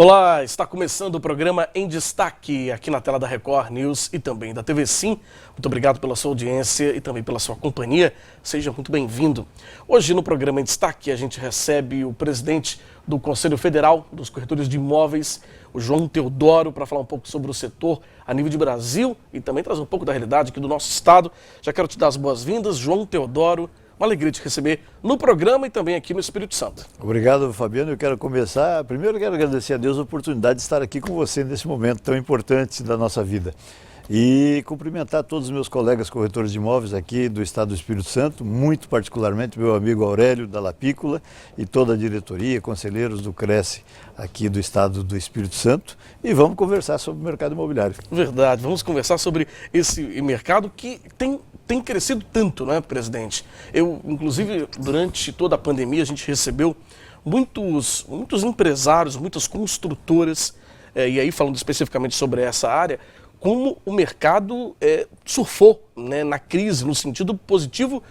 Olá, está começando o programa Em Destaque, aqui na tela da Record News e também da TV Sim. Muito obrigado pela sua audiência e também pela sua companhia. Seja muito bem-vindo. Hoje no programa Em Destaque a gente recebe o presidente do Conselho Federal dos Corretores de Imóveis, o João Teodoro, para falar um pouco sobre o setor a nível de Brasil e também trazer um pouco da realidade aqui do nosso estado. Já quero te dar as boas-vindas, João Teodoro. Uma alegria te receber no programa e também aqui no Espírito Santo. Obrigado, Fabiano. Eu quero começar. Primeiro, eu quero agradecer a Deus a oportunidade de estar aqui com você nesse momento tão importante da nossa vida. E cumprimentar todos os meus colegas corretores de imóveis aqui do Estado do Espírito Santo, muito particularmente meu amigo Aurélio da Lapícola e toda a diretoria, conselheiros do Cresce aqui do Estado do Espírito Santo. E vamos conversar sobre o mercado imobiliário. Verdade, vamos conversar sobre esse mercado que tem crescido tanto, né, presidente? Inclusive, durante toda a pandemia, a gente recebeu muitos empresários, muitas construtoras, e aí falando especificamente sobre essa área, como o mercado surfou, né, na crise, no sentido positivo.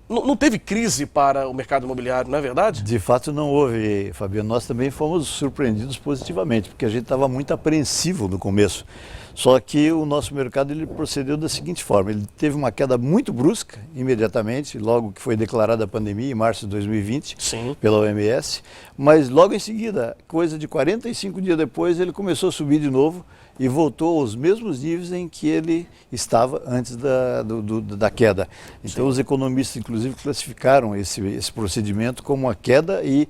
Não teve crise para o mercado imobiliário, não é verdade? De fato não houve, Fabiano. Nós também fomos surpreendidos positivamente, porque a gente estava muito apreensivo no começo. Só que o nosso mercado ele procedeu da seguinte forma: ele teve uma queda muito brusca, imediatamente, logo que foi declarada a pandemia, em março de 2020, Sim, pela OMS, mas logo em seguida, coisa de 45 dias depois, ele começou a subir de novo e voltou aos mesmos níveis em que ele estava antes da queda. Então, os economistas, inclusive, classificaram esse procedimento como uma queda e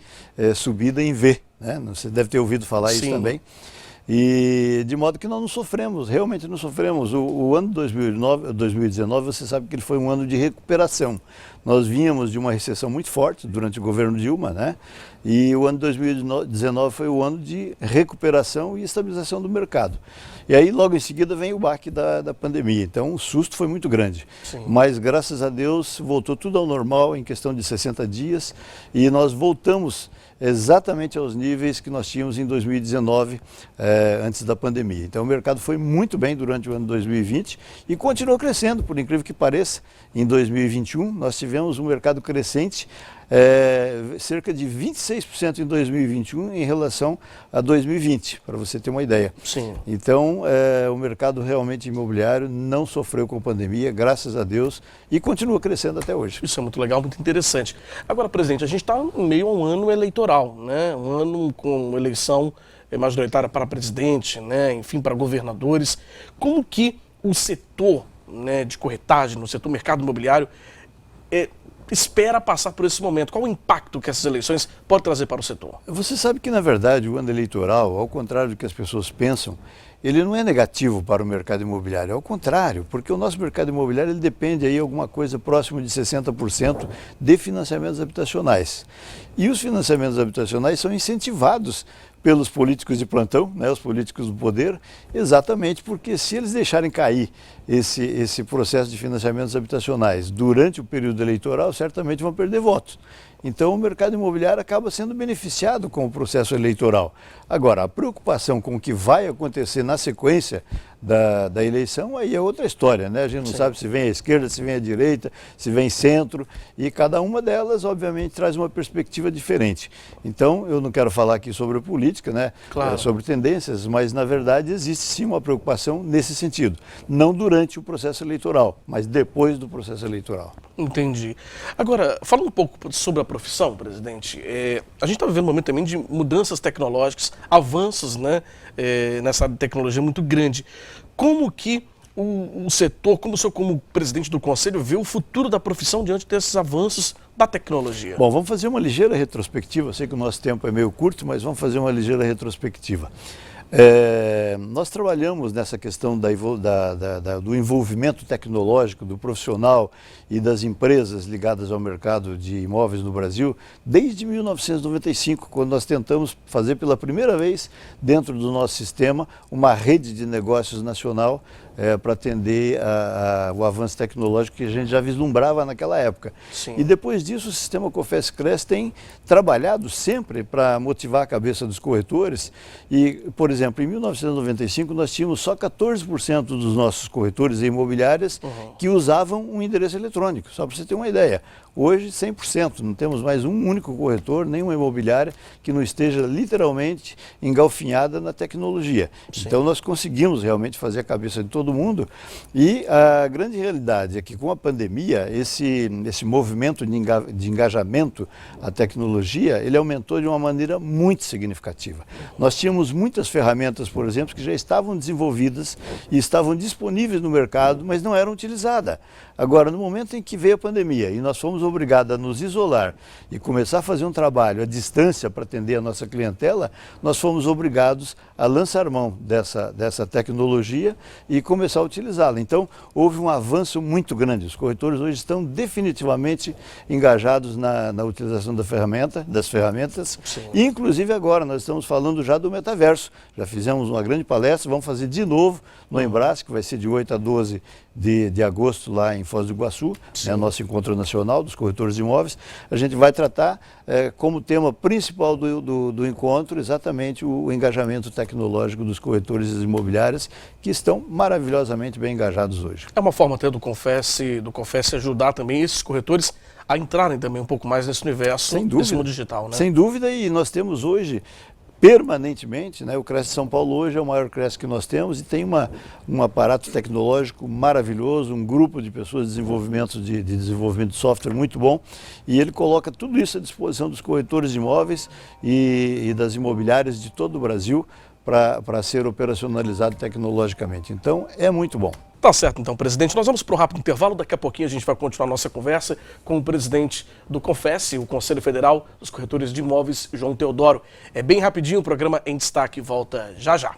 subida em V, né? Você deve ter ouvido falar isso também. E de modo que nós não sofremos, realmente não sofremos. O ano de 2019, você sabe que ele foi um ano de recuperação. Nós vínhamos de uma recessão muito forte durante o governo Dilma, né? E o ano de 2019 foi o ano de recuperação e estabilização do mercado. E aí logo em seguida vem o baque da pandemia. Então o susto foi muito grande. Sim. Mas graças a Deus voltou tudo ao normal em questão de 60 dias e nós voltamos exatamente aos níveis que nós tínhamos em 2019, antes da pandemia. Então o mercado foi muito bem durante o ano 2020 e continuou crescendo, por incrível que pareça. Em 2021 nós tivemos um mercado crescente, cerca de 26% em 2021 em relação a 2020, para você ter uma ideia. sim. Então, o mercado realmente imobiliário não sofreu com a pandemia, graças a Deus, e continua crescendo até hoje. Isso é muito legal, muito interessante. Agora, presidente, a gente está em meio a um ano eleitoral, né? Um ano com eleição majoritária para presidente, né? Enfim, para governadores. Como que o setor, né, de corretagem, no setor mercado imobiliário, espera passar por esse momento? Qual o impacto que essas eleições podem trazer para o setor? Você sabe que, na verdade, o ano eleitoral, ao contrário do que as pessoas pensam, ele não é negativo para o mercado imobiliário, ao contrário, porque o nosso mercado imobiliário ele depende aí alguma coisa próximo de 60% de financiamentos habitacionais. E os financiamentos habitacionais são incentivados pelos políticos de plantão, né, os políticos do poder, exatamente porque se eles deixarem cair esse processo de financiamentos habitacionais durante o período eleitoral, certamente vão perder votos. Então o mercado imobiliário acaba sendo beneficiado com o processo eleitoral. Agora, a preocupação com o que vai acontecer na sequência da eleição, aí é outra história, né? A gente não sabe se vem à esquerda, se vem à direita, se vem centro, e cada uma delas, obviamente, traz uma perspectiva diferente. Então, eu não quero falar aqui sobre política, né? Claro. Sobre tendências, mas, na verdade, existe sim uma preocupação nesse sentido. Não durante o processo eleitoral, mas depois do processo eleitoral. Entendi. Agora, falando um pouco sobre a profissão, presidente, a gente está vivendo um momento também de mudanças tecnológicas, avanços, né, nessa tecnologia muito grande. Como que o setor, como o senhor como presidente do conselho, vê o futuro da profissão diante desses avanços da tecnologia? Bom, vamos fazer uma ligeira retrospectiva. Eu sei que o nosso tempo é meio curto, mas vamos fazer uma ligeira retrospectiva. Nós trabalhamos nessa questão do envolvimento tecnológico do profissional e das empresas ligadas ao mercado de imóveis no Brasil desde 1995, quando nós tentamos fazer pela primeira vez dentro do nosso sistema uma rede de negócios nacional para atender o avanço tecnológico que a gente já vislumbrava naquela época. Sim. E depois disso o sistema Cofesc-Cres tem trabalhado sempre para motivar a cabeça dos corretores e, por exemplo, em 1995 nós tínhamos só 14% dos nossos corretores e imobiliárias que usavam um endereço eletrônico, só para você ter uma ideia. Hoje, 100%, não temos mais um único corretor, nenhuma imobiliária que não esteja literalmente engalfinhada na tecnologia. Sim. Então, nós conseguimos realmente fazer a cabeça de todo mundo e a grande realidade é que com a pandemia, esse movimento de engajamento à tecnologia, ele aumentou de uma maneira muito significativa. Nós tínhamos muitas ferramentas, por exemplo, que já estavam desenvolvidas e estavam disponíveis no mercado, mas não eram utilizadas. Agora, no momento em que veio a pandemia e nós fomos obrigados a nos isolar e começar a fazer um trabalho à distância para atender a nossa clientela, nós fomos obrigados a lançar mão dessa tecnologia e começar a utilizá-la. Então, houve um avanço muito grande. Os corretores hoje estão definitivamente engajados na utilização das ferramentas. Sim. E, inclusive, agora nós estamos falando já do metaverso. Já fizemos uma grande palestra, vamos fazer de novo no Embrasce, que vai ser de 8 a 12 de agosto lá em Foz do Iguaçu, né, nosso encontro nacional dos corretores de imóveis. A gente vai tratar como tema principal do encontro exatamente o engajamento tecnológico dos corretores imobiliários, que estão maravilhosamente bem engajados hoje. É uma forma até do Confesse ajudar também esses corretores a entrarem também um pouco mais nesse universo, nesse mundo digital, né? Sem dúvida, e nós temos hoje permanentemente, né? O Cresce São Paulo hoje é o maior Cresce que nós temos e tem um aparato tecnológico maravilhoso, um grupo de pessoas de desenvolvimento de software muito bom, e ele coloca tudo isso à disposição dos corretores de imóveis e das imobiliárias de todo o Brasil para ser operacionalizado tecnologicamente. Então, é muito bom. Tá certo, então, presidente. Nós vamos para um rápido intervalo. Daqui a pouquinho a gente vai continuar a nossa conversa com o presidente do Confesse, o Conselho Federal dos Corretores de Imóveis, João Teodoro. É bem rapidinho, o programa Em Destaque volta já já.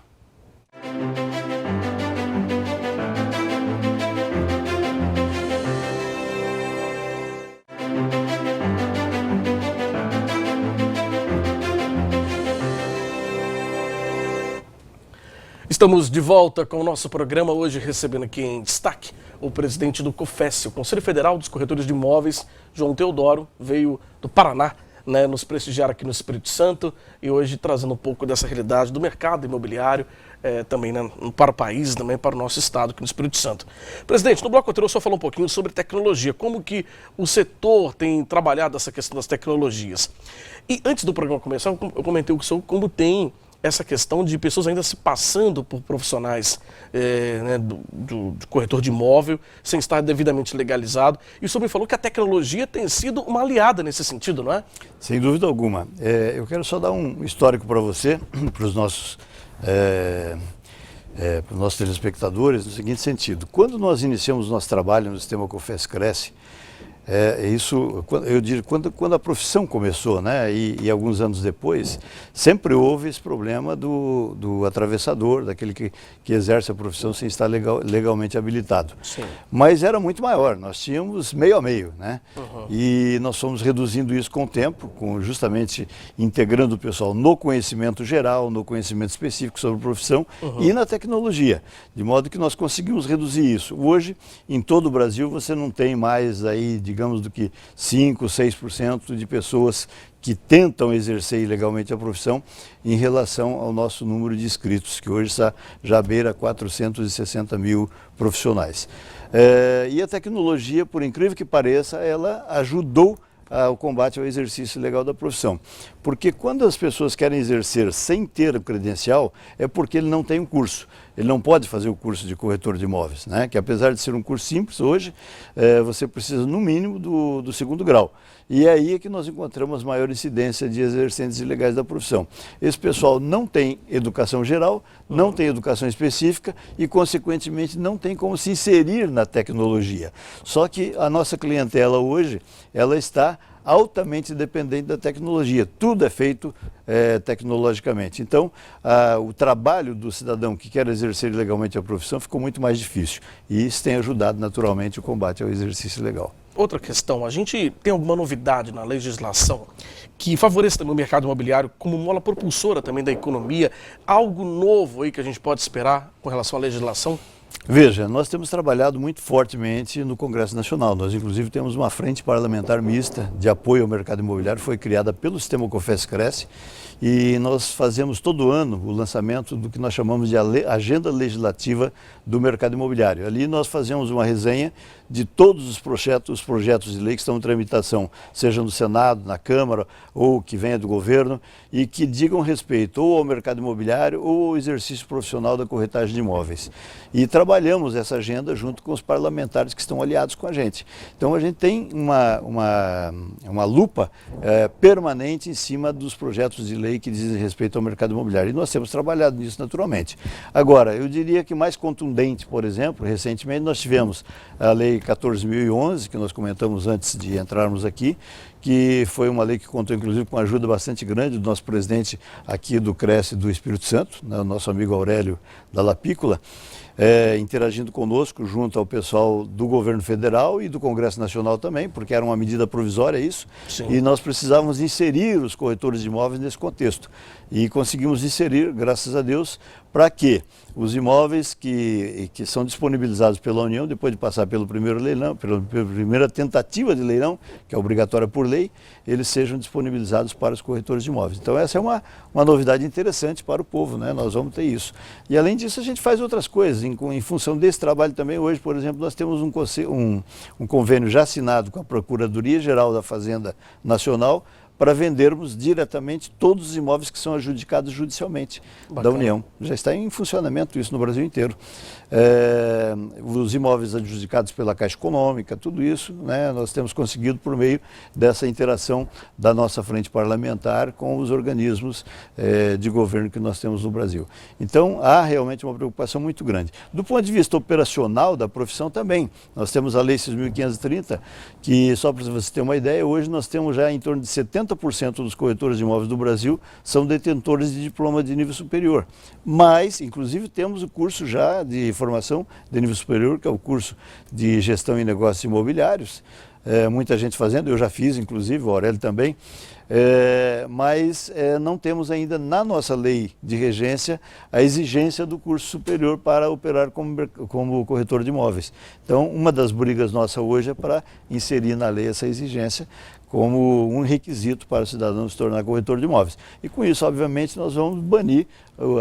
Estamos de volta com o nosso programa, hoje recebendo aqui em destaque o presidente do COFES, o Conselho Federal dos Corretores de Imóveis, João Teodoro, veio do Paraná, né, nos prestigiar aqui no Espírito Santo e hoje trazendo um pouco dessa realidade do mercado imobiliário, também, né, para o país, também para o nosso estado aqui no Espírito Santo. Presidente, no bloco anterior só falou um pouquinho sobre tecnologia, como que o setor tem trabalhado essa questão das tecnologias. E antes do programa começar, eu comentei sobre como tem essa questão de pessoas ainda se passando por profissionais né, do corretor de imóvel, sem estar devidamente legalizado. E o senhor me falou que a tecnologia tem sido uma aliada nesse sentido, não é? Sem dúvida alguma. Eu quero só dar um histórico para você, para os nossos telespectadores, no seguinte sentido. Quando nós iniciamos nosso trabalho no sistema Confesse Cresce, eu digo, quando a profissão começou, né, e alguns anos depois, sempre houve esse problema do atravessador, daquele que exerce a profissão sem estar legalmente habilitado. Sim. Mas era muito maior, nós tínhamos meio a meio, né? Uhum. E nós fomos reduzindo isso com o tempo, justamente integrando o pessoal no conhecimento geral, no conhecimento específico sobre a profissão e na tecnologia, de modo que nós conseguimos reduzir isso. Hoje, em todo o Brasil, você não tem mais aí, digamos, do que 5%, 6% de pessoas que tentam exercer ilegalmente a profissão em relação ao nosso número de inscritos, que hoje já beira 460 mil profissionais. E a tecnologia, por incrível que pareça, ela ajudou ao combate ao exercício ilegal da profissão. Porque quando as pessoas querem exercer sem ter o credencial, é porque ele não tem um curso. Ele não pode fazer o curso de corretor de imóveis, né? Que apesar de ser um curso simples, hoje você precisa no mínimo do 2º grau. E é aí que nós encontramos maior incidência de exercentes ilegais da profissão. Esse pessoal não tem educação geral, não tem educação específica e, consequentemente, não tem como se inserir na tecnologia. Só que a nossa clientela hoje, ela está altamente dependente da tecnologia. Tudo é feito tecnologicamente. Então, o trabalho do cidadão que quer exercer ilegalmente a profissão ficou muito mais difícil. E isso tem ajudado, naturalmente, o combate ao exercício ilegal. Outra questão, a gente tem alguma novidade na legislação que favoreça também o mercado imobiliário como mola propulsora também da economia? Algo novo aí que a gente pode esperar com relação à legislação? Veja, nós temos trabalhado muito fortemente no Congresso Nacional. Nós, inclusive, temos uma frente parlamentar mista de apoio ao mercado imobiliário, foi criada pelo sistema COFES-Cresce, e nós fazemos todo ano o lançamento do que nós chamamos de Agenda Legislativa do Mercado Imobiliário. Ali nós fazemos uma resenha de todos os projetos de lei que estão em tramitação, seja no Senado, na Câmara ou que venha do governo, e que digam respeito ou ao mercado imobiliário ou ao exercício profissional da corretagem de imóveis. E trabalhamos essa agenda junto com os parlamentares que estão aliados com a gente. Então a gente tem uma lupa permanente em cima dos projetos de lei que dizem respeito ao mercado imobiliário. E nós temos trabalhado nisso naturalmente. Agora, eu diria que mais contundente, por exemplo, recentemente nós tivemos a Lei 14.011, que nós comentamos antes de entrarmos aqui, que foi uma lei que contou inclusive com uma ajuda bastante grande do nosso presidente aqui do Cresce do Espírito Santo, né, o nosso amigo Aurélio da Lapícola, interagindo conosco junto ao pessoal do governo federal e do Congresso Nacional também, porque era uma medida provisória isso. Sim. E nós precisávamos inserir os corretores de imóveis nesse contexto. E conseguimos inserir, graças a Deus, para que os imóveis que são disponibilizados pela União, depois de passar pelo primeiro leilão, pela primeira tentativa de leilão, que é obrigatória por lei, eles sejam disponibilizados para os corretores de imóveis. Então essa é uma novidade interessante para o povo, né? Nós vamos ter isso. E além disso a gente faz outras coisas, em função desse trabalho também. Hoje, por exemplo, nós temos um convênio já assinado com a Procuradoria-Geral da Fazenda Nacional, para vendermos diretamente todos os imóveis que são adjudicados judicialmente da União. Já está em funcionamento isso no Brasil inteiro. Os imóveis adjudicados pela Caixa Econômica, tudo isso, né, nós temos conseguido por meio dessa interação da nossa frente parlamentar com os organismos de governo que nós temos no Brasil. Então, há realmente uma preocupação muito grande. Do ponto de vista operacional da profissão também, nós temos a Lei 6.530, que, só para você ter uma ideia, hoje nós temos já em torno de 70% dos corretores de imóveis do Brasil são detentores de diploma de nível superior. Mas, inclusive, temos o curso já de formação de nível superior, que é o curso de gestão e negócios imobiliários. Muita gente fazendo, eu já fiz, inclusive, o Aurélio também. Mas não temos ainda na nossa lei de regência a exigência do curso superior para operar como corretor de imóveis. Então, uma das brigas nossa hoje é para inserir na lei essa exigência como um requisito para o cidadão se tornar corretor de imóveis. E com isso, obviamente, nós vamos banir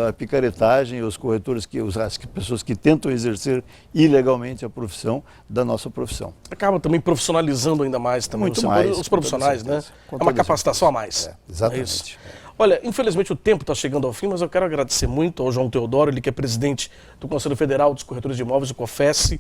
a picaretagem, os corretores, as pessoas que tentam exercer ilegalmente a profissão da nossa profissão. Acaba também profissionalizando ainda mais também os profissionais, né? É uma capacitação a mais. Exatamente. Olha, infelizmente o tempo está chegando ao fim, mas eu quero agradecer muito ao João Teodoro, ele que é presidente do Conselho Federal dos Corretores de Imóveis, o COFES,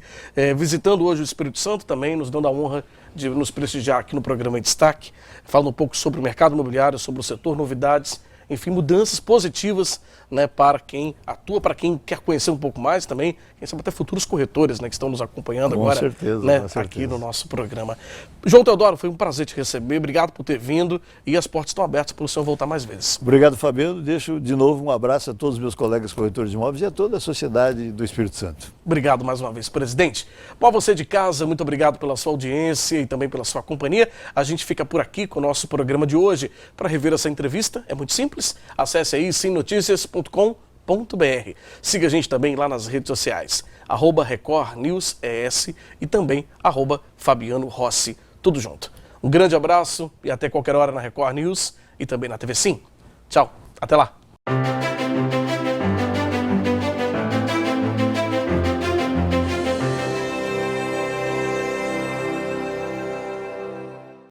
visitando hoje o Espírito Santo também, nos dando a honra de nos prestigiar aqui no programa em Destaque, falando um pouco sobre o mercado imobiliário, sobre o setor, novidades, enfim, mudanças positivas, né, para quem atua, para quem quer conhecer um pouco mais também, quem sabe até futuros corretores, né, que estão nos acompanhando agora, né, aqui no nosso programa. João Teodoro, foi um prazer te receber, obrigado por ter vindo e as portas estão abertas para o senhor voltar mais vezes. Obrigado, Fabiano. Deixo de novo um abraço a todos os meus colegas corretores de imóveis e a toda a sociedade do Espírito Santo. Obrigado mais uma vez, presidente. Bom, a você de casa, muito obrigado pela sua audiência e também pela sua companhia. A gente fica por aqui com o nosso programa de hoje. Para rever essa entrevista, é muito simples. Acesse aí simnoticias.com.br. Siga a gente também lá nas redes sociais, @RecordNewsES e também @Fabiano Rossi, tudo junto. Um grande abraço e até qualquer hora na Record News e também na TV Sim. Tchau, até lá.